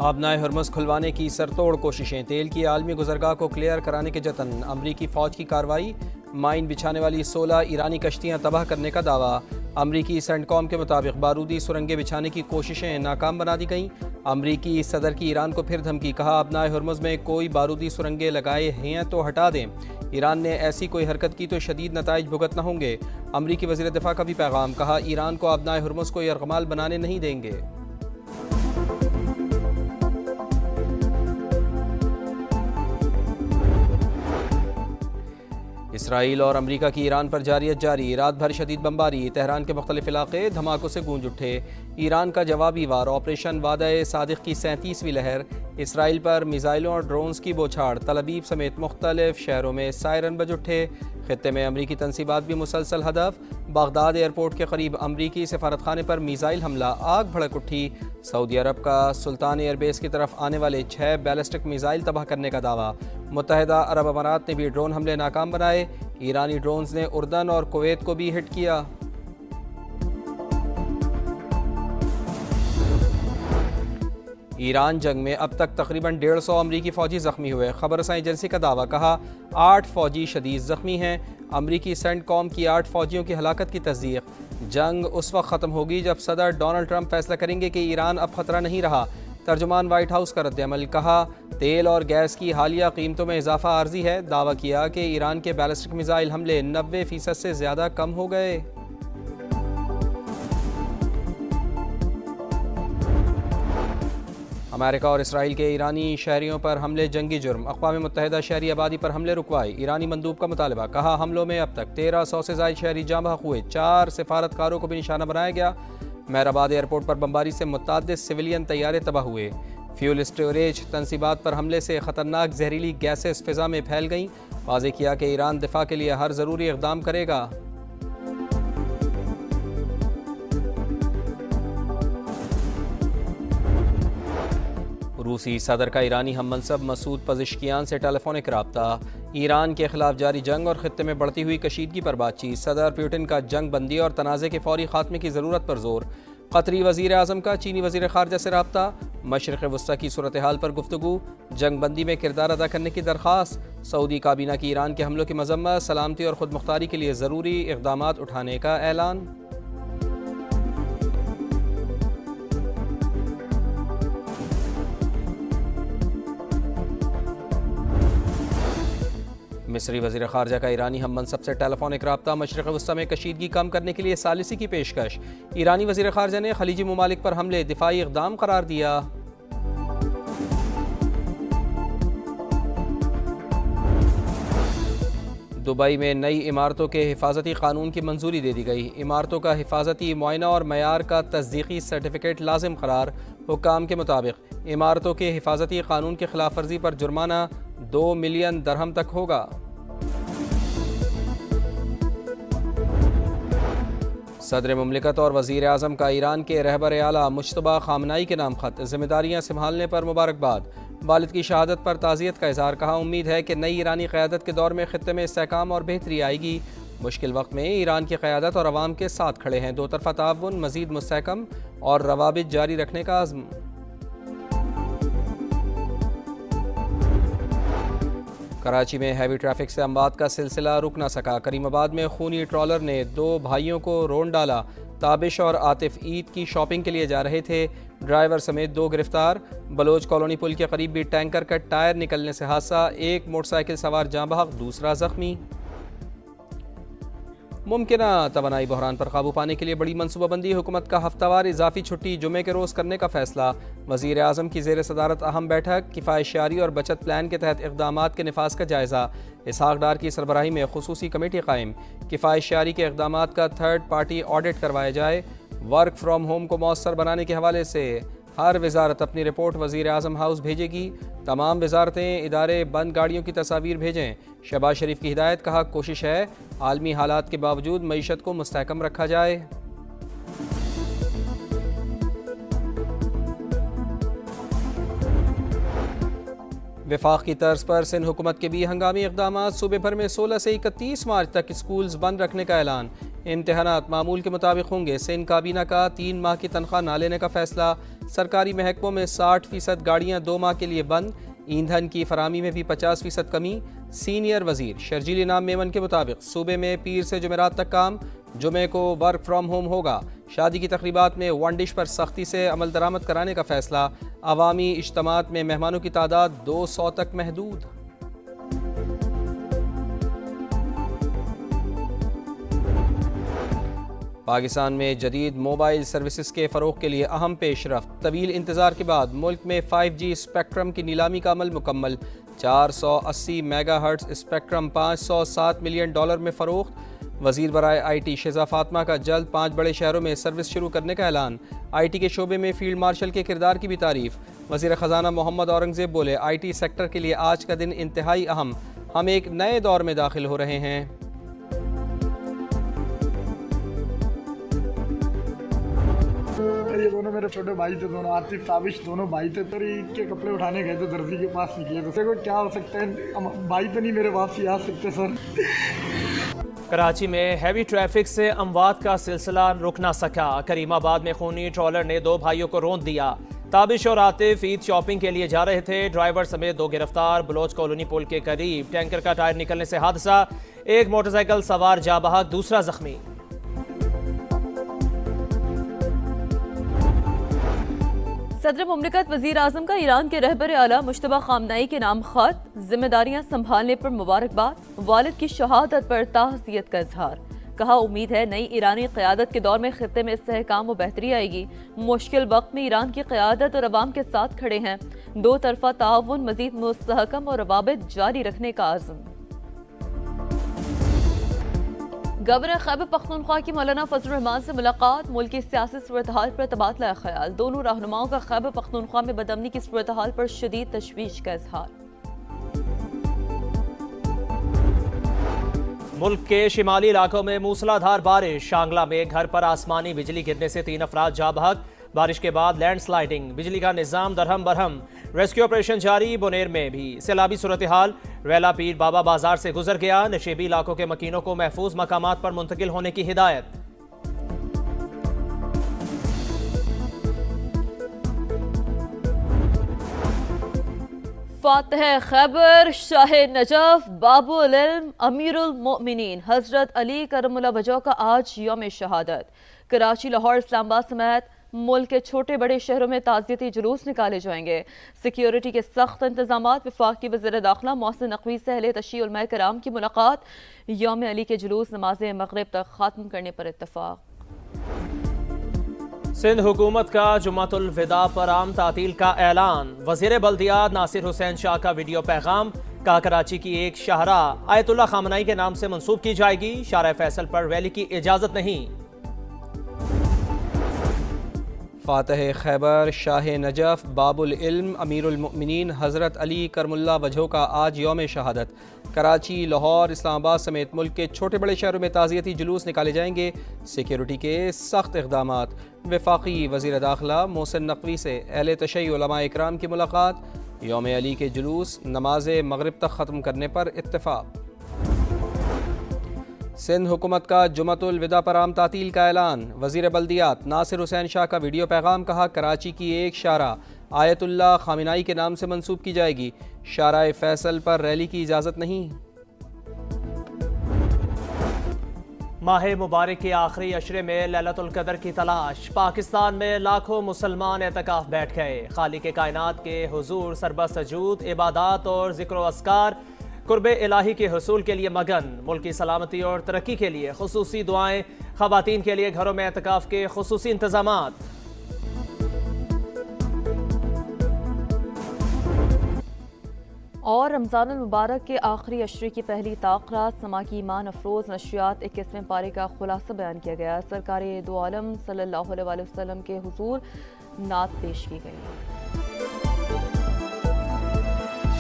آبنائے ہرمز کھلوانے کی سرتوڑ کوششیں، تیل کی عالمی گزرگاہ کو کلیئر کرانے کے جتن، امریکی فوج کی کارروائی، مائن بچھانے والی 16 ایرانی کشتیاں تباہ کرنے کا دعویٰ۔ امریکی سینٹ کام کے مطابق بارودی سرنگیں بچھانے کی کوششیں ناکام بنا دی گئیں۔ امریکی صدر کی ایران کو پھر دھمکی، کہا آبنائے ہرمز میں کوئی بارودی سرنگیں لگائے ہیں تو ہٹا دیں، ایران نے ایسی کوئی حرکت کی تو شدید نتائج بھگتنا ہوں گے۔ امریکی وزیر دفاع کا بھی پیغام، کہا ایران کو آبنائے ہرمز کو یرغمال بنانے نہیں دیں گے۔ اسرائیل اور امریکہ کی ایران پر جاری، رات بھر شدید بمباری، تہران کے مختلف علاقے دھماکوں سے گونج اٹھے۔ ایران کا جوابی وار، آپریشن وعدہ صادق کی 37ویں لہر، اسرائیل پر میزائلوں اور ڈرونز کی بوچھاڑ، تل ابیب سمیت مختلف شہروں میں سائرن بج اٹھے۔ خطے میں امریکی تنصیبات بھی مسلسل ہدف، بغداد ایئرپورٹ کے قریب امریکی سفارتخانے پر میزائل حملہ، آگ بھڑک اٹھی۔ سعودی عرب کا سلطان ایئر بیس کی طرف آنے والے 6 بیلسٹک میزائل تباہ کرنے کا دعویٰ۔ متحدہ عرب امارات نے بھی ڈرون حملے ناکام بنائے، ایرانی ڈرونز نے اردن اور کویت کو بھی ہٹ کیا۔ ایران جنگ میں اب تک تقریباً 150 امریکی فوجی زخمی ہوئے، خبر رساں ایجنسی کا دعویٰ، کہا 8 فوجی شدید زخمی ہیں۔ امریکی سینٹ کام کی 8 فوجیوں کی ہلاکت کی تصدیق۔ جنگ اس وقت ختم ہوگی جب صدر ڈونلڈ ٹرمپ فیصلہ کریں گے کہ ایران اب خطرہ نہیں رہا۔ ترجمان وائٹ ہاؤس کا رد عمل، کہا تیل اور گیس کی حالیہ قیمتوں میں اضافہ عارضی ہے، دعویٰ کیا کہ ایران کے بیلسٹک میزائل حملے 90% سے زیادہ کم ہو گئے۔ امریکہ اور اسرائیل کے ایرانی شہریوں پر حملے جنگی جرم، اقوام متحدہ شہری آبادی پر حملے رکوائے، ایرانی مندوب کا مطالبہ، کہا حملوں میں اب تک 1300 سے زائد شہری جاں بحق ہوئے، 4 سفارتکاروں کو بھی نشانہ بنایا گیا۔ مہرآباد ایئرپورٹ پر بمباری سے متعدد سویلین طیارے تباہ ہوئے۔ فیول اسٹوریج تنصیبات پر حملے سے خطرناک زہریلی گیسز فضا میں پھیل گئیں، واضح کیا کہ ایران دفاع کے لیے ہر ضروری اقدام کرے گا۔ روسی صدر کا ایرانی ہم منصب مسعود پزشکیان سے ٹیلی فونک رابطہ، ایران کے خلاف جاری جنگ اور خطے میں بڑھتی ہوئی کشیدگی پر بات چیت، صدر پیوٹن کا جنگ بندی اور تنازع کے فوری خاتمے کی ضرورت پر زور، قطری وزیر اعظم کا چینی وزیر خارجہ سے رابطہ، مشرق وسطیٰ کی صورتحال پر گفتگو، جنگ بندی میں کردار ادا کرنے کی درخواست، سعودی کابینہ کی ایران کے حملوں کی مذمت، سلامتی اور خود مختاری کے لیے ضروری اقدامات اٹھانے کا اعلان۔ مصری وزیر خارجہ کا ایرانی ہم منصب سے ٹیلی فونک رابطہ، مشرق وسطیٰ میں کشیدگی کم کرنے کے لیے ثالثی کی پیشکش، ایرانی وزیر خارجہ نے خلیجی ممالک پر حملے دفاعی اقدام قرار دیا۔ دبئی میں نئی عمارتوں کے حفاظتی قانون کی منظوری دے دی گئی، عمارتوں کا حفاظتی معائنہ اور معیار کا تصدیقی سرٹیفکیٹ لازم قرار، حکام کے مطابق عمارتوں کے حفاظتی قانون کی خلاف ورزی پر جرمانہ 2 ملین درہم تک ہوگا۔ صدر مملکت اور وزیر اعظم کا ایران کے رہبر اعلیٰ مجتبیٰ خامنائی کے نام خط، ذمہ داریاں سنبھالنے پر مبارکباد، والد کی شہادت پر تعزیت کا اظہار، کہا امید ہے کہ نئی ایرانی قیادت کے دور میں خطے میں استحکام اور بہتری آئے گی، مشکل وقت میں ایران کی قیادت اور عوام کے ساتھ کھڑے ہیں، دو طرفہ تعاون مزید مستحکم اور روابط جاری رکھنے کا عزم۔ کراچی میں ہیوی ٹریفک سے اموات کا سلسلہ رک نہ سکا، کریم آباد میں خونی ٹرالر نے 2 بھائیوں کو رون ڈالا، تابش اور عاطف عید کی شاپنگ کے لیے جا رہے تھے، ڈرائیور سمیت 2 گرفتار۔ بلوچ کالونی پل کے قریب بھی ٹینکر کا ٹائر نکلنے سے حادثہ، 1 موٹر سائیکل سوار جاں بحق، دوسرا زخمی۔ ممکنہ توانائی بحران پر قابو پانے کے لیے بڑی منصوبہ بندی، حکومت کا ہفتہ وار اضافی چھٹی جمعے کے روز کرنے کا فیصلہ، وزیر اعظم کی زیر صدارت اہم بیٹھک، کفایت شعاری اور بچت پلان کے تحت اقدامات کے نفاذ کا جائزہ، اسحاق ڈار کی سربراہی میں خصوصی کمیٹی قائم، کفایت شعاری کے اقدامات کا تھرڈ پارٹی آڈٹ کروایا جائے، ورک فرام ہوم کو مؤثر بنانے کے حوالے سے ہر وزارت اپنی رپورٹ وزیر اعظم ہاؤس بھیجے گی، تمام وزارتیں ادارے بند گاڑیوں کی تصاویر بھیجیں، شہباز شریف کی ہدایت، کہا کوشش ہے عالمی حالات کے باوجود معیشت کو مستحکم رکھا جائے۔ وفاق کی طرز پر سندھ حکومت کے بھی ہنگامی اقدامات، صوبے بھر میں 16 سے 31 مارچ تک اسکولز بند رکھنے کا اعلان، امتحانات معمول کے مطابق ہوں گے۔ سندھ کابینہ کا 3 ماہ کی تنخواہ نہ لینے کا فیصلہ۔ سرکاری محکموں میں 60% گاڑیاں 2 ماہ کے لیے بند۔ ایندھن کی فراہمی میں بھی 50% کمی۔ سینئر وزیر شرجیل انعام میمن کے مطابق صوبے میں پیر سے جمعرات تک کام، جمعے کو ورک فرام ہوم ہوگا۔ شادی کی تقریبات میں ون ڈش پر سختی سے عمل درآمد کرانے کا فیصلہ۔ عوامی اجتماعات میں مہمانوں کی تعداد 200 تک محدود۔ پاکستان میں جدید موبائل سروسز کے فروغ کے لیے اہم پیش رفت۔ طویل انتظار کے بعد ملک میں 5G اسپیکٹرم کی نیلامی کا عمل مکمل۔ 480 میگا ہرٹز اسپیکٹرم $507 ملین میں فروخت۔ وزیر برائے IT شہزاد فاطمہ کا جلد 5 بڑے شہروں میں سروس شروع کرنے کا اعلان۔ IT کے شعبے میں فیلڈ مارشل کے کردار کی بھی تعریف۔ وزیر خزانہ محمد اورنگزیب بولے، IT سیکٹر کے لیے آج کا دن انتہائی اہم، ہم ایک نئے دور میں داخل ہو رہے ہیں۔ یہ دونوں میرے چھوٹے بھائی تھے، دونوں عاطف تابش دونوں بھائی تھے۔ پھر ان کے کپڑے اٹھانے گئے تھے درزی کے پاس، نکلے تو دیکھو کیا ہو سکتا ہے، بھائی تو نہیں میرے واپسی آ سکتے سر۔ کراچی میں ہیوی ٹریفک سے اموات کا سلسلہ رک نہ سکا۔ کریم آباد میں خونی ٹرالر نے 2 بھائیوں کو روند دیا۔ تابش اور عاطف عید شاپنگ کے لیے جا رہے تھے، ڈرائیور سمیت 2 گرفتار۔ بلوچ کالونی پل کے قریب ٹینکر کا ٹائر نکلنے سے حادثہ، ایک موٹر سائیکل سوار جاں بحق، دوسرا زخمی۔ صدر مملکت وزیر اعظم کا ایران کے رہبر اعلیٰ مجتبیٰ خامنئی کے نام خط، ذمہ داریاں سنبھالنے پر مبارکباد، والد کی شہادت پر تعزیت کا اظہار۔ کہا امید ہے نئی ایرانی قیادت کے دور میں خطے میں استحکام و بہتری آئے گی۔ مشکل وقت میں ایران کی قیادت اور عوام کے ساتھ کھڑے ہیں، 2 طرفہ تعاون مزید مستحکم اور روابط جاری رکھنے کا عزم۔ گورنر خیبر پختونخوا کی مولانا فضل الرحمان سے ملاقات، ملک کی سیاسی صورتحال پر تبادلہ خیال۔ دونوں رہنماؤں کا خیبر پختونخوا میں بدامنی کی صورتحال پر شدید تشویش کا اظہار۔ ملک کے شمالی علاقوں میں موسلا دھار بارش، شانگلہ میں گھر پر آسمانی بجلی گرنے سے 3 افراد جاں بحق، بارش کے بعد لینڈ سلائیڈنگ، بجلی کا نظام درہم برہم، ریسکیو آپریشن جاری۔ بنیر میں بھی سیلابی صورتحال، ریلا پیر بابا بازار سے گزر گیا، نشیبی علاقوں کے مکینوں کو محفوظ مقامات پر منتقل ہونے کی ہدایت۔ فاتح خیبر شاہ نجف باب العلم امیر المؤمنین حضرت علی کرم اللہ وجہ کا آج یوم شہادت۔ کراچی، لاہور، اسلام آباد سمیت ملک کے چھوٹے بڑے شہروں میں تعزیتی جلوس نکالے جائیں گے۔ سیکیورٹی کے سخت انتظامات۔ وفاقی وزیر داخلہ محسن نقوی سے اہل تشیع علماء کرام کی ملاقات۔ یوم علی کے جلوس نماز مغرب تک ختم کرنے پر اتفاق۔ سندھ حکومت کا جمعۃ الوداع پر عام تعطیل کا اعلان۔ وزیر بلدیات ناصر حسین شاہ کا ویڈیو پیغام، کہا کراچی کی ایک شاہراہ آیت اللہ خامنئی کے نام سے منسوب کی جائے گی، شارع فیصل پر ریلی کی اجازت نہیں۔ فاتح خیبر شاہ نجف باب العلم امیر المؤمنین حضرت علی کرم اللہ وجہ کا آج یوم شہادت۔ کراچی، لاہور، اسلام آباد سمیت ملک کے چھوٹے بڑے شہروں میں تعزیتی جلوس نکالے جائیں گے۔ سیکیورٹی کے سخت اقدامات۔ وفاقی وزیر داخلہ محسن نقوی سے اہل تشیع علماء اکرام کی ملاقات۔ یوم علی کے جلوس نماز مغرب تک ختم کرنے پر اتفاق۔ سندھ حکومت کا جمعۃ الوداع پر عام تعطیل کا اعلان۔ وزیر بلدیات ناصر حسین شاہ کا ویڈیو پیغام، کہا کراچی کی ایک شاہراہ آیت اللہ خامنئی کے نام سے منسوب کی جائے گی، شارع فیصل پر ریلی کی اجازت نہیں۔ ماہ مبارک کے آخری عشرے میں لیلۃ القدر کی تلاش۔ پاکستان میں لاکھوں مسلمان اعتکاف بیٹھ گئے، خالق کائنات کے حضور سربہ سجود، عبادات اور ذکر و اذکار، قرب الہی کے حصول کے لیے مگن۔ ملک کی سلامتی اور ترقی کے لیے خصوصی دعائیں، خواتین کے لیے گھروں میں اعتکاف کے خصوصی انتظامات۔ اور رمضان المبارک کے آخری عشرے کی پہلی تاخرات، سما کی ایمان افروز نشریات 21ویں پارے کا خلاصہ بیان کیا گیا۔ سرکار دو عالم صلی اللہ علیہ وسلم کے حضور نعت پیش کی گئی۔